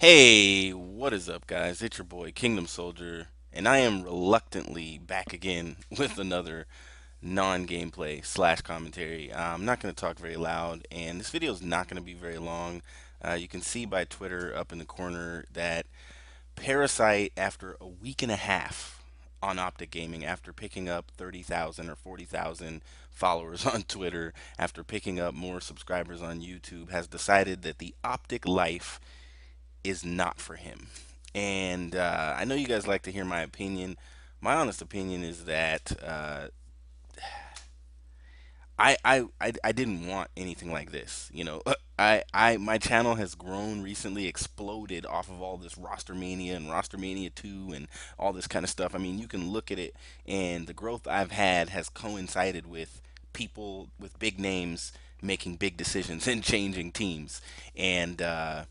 Hey, what is up, guys? It's your boy Kingdom Soldier, and I am reluctantly back again with another non-gameplay slash commentary. I'm not going to talk very loud, and this video is not going to be very long. You can see by Twitter up in the corner that Parasite, after a week and a half on OpTic Gaming, after picking up 30,000 or 40,000 followers on Twitter, after picking up more subscribers on YouTube, has decided that the OpTic life is not for him. And I know you guys like to hear my opinion. My honest opinion is that I didn't want anything like this. My channel has grown recently, exploded off of all this roster mania and roster mania 2 and all this kind of stuff. I mean, you can look at it, and the growth I've had has coincided with people with big names making big decisions and changing teams. And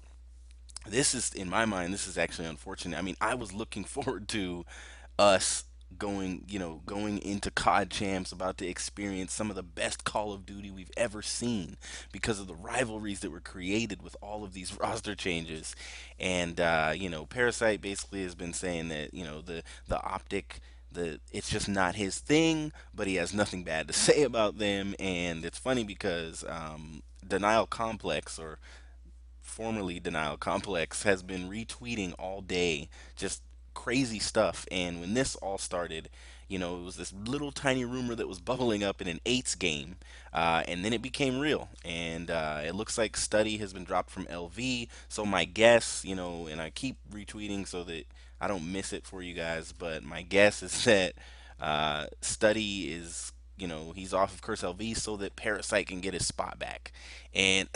this is, in my mind, this is actually unfortunate. I mean, I was looking forward to us going into COD champs, about to experience some of the best Call of Duty we've ever seen because of the rivalries that were created with all of these roster changes. And Parasite basically has been saying that the OpTic, it's just not his thing, but he has nothing bad to say about them. And it's funny because Denial Complex, or formerly Denial Complex, has been retweeting all day just crazy stuff. And when this all started, it was this little tiny rumor that was bubbling up in an eights game, and then it became real. And it looks like Study has been dropped from LV. So my guess, and I keep retweeting so that I don't miss it for you guys, but my guess is that Study is, he's off of Curse LV so that Parasite can get his spot back. And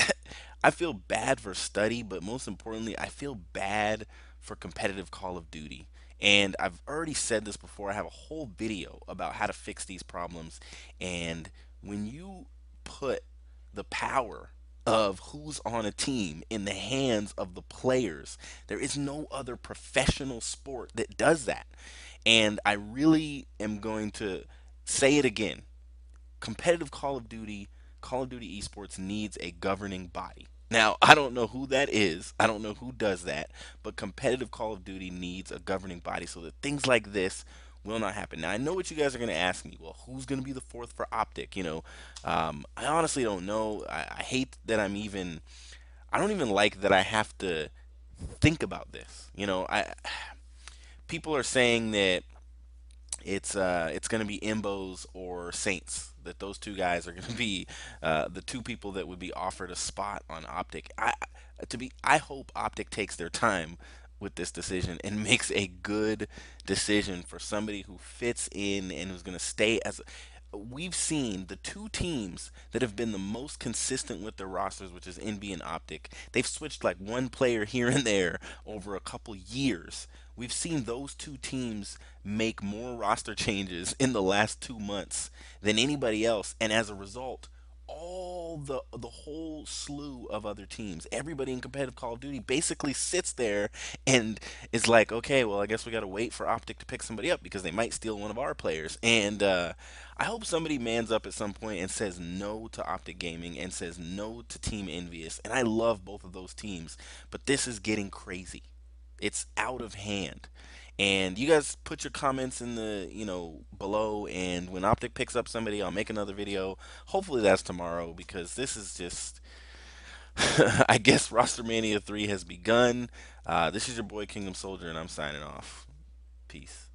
I feel bad for Study, but most importantly, I feel bad for competitive Call of Duty. And I've already said this before. I have a whole video about how to fix these problems. And when you put the power of who's on a team in the hands of the players, there is no other professional sport that does that. And I really am going to say it again. Competitive Call of Duty esports needs a governing body. Now, I don't know who that is. I don't know who does that, but competitive Call of Duty needs a governing body so that things like this will not happen. Now, I know what you guys are going to ask me. Well, who's going to be the fourth for OpTic? I honestly don't know. I hate that I don't even like that I have to think about this. People are saying that it's going to be Imbos or Saints. That those two guys are going to be the two people that would be offered a spot on OpTic. I hope OpTic takes their time with this decision and makes a good decision for somebody who fits in and who's going to stay as. We've seen the two teams that have been the most consistent with their rosters, which is NB and OpTic. They've switched like one player here and there over a couple years. We've seen those two teams make more roster changes in the last 2 months than anybody else, and as a result, all the whole slew of other teams, everybody in competitive Call of Duty, basically sits there and is like, okay, well, I guess we got to wait for OpTic to pick somebody up because they might steal one of our players. And I hope somebody mans up at some point and says no to OpTic Gaming and says no to Team Envious. And I love both of those teams, but this is getting crazy. It's out of hand. And you guys put your comments in the, below, and when OpTic picks up somebody, I'll make another video. Hopefully that's tomorrow because this is just I guess Roster Mania 3 has begun. This is your boy Kingdom Soldier, and I'm signing off. Peace.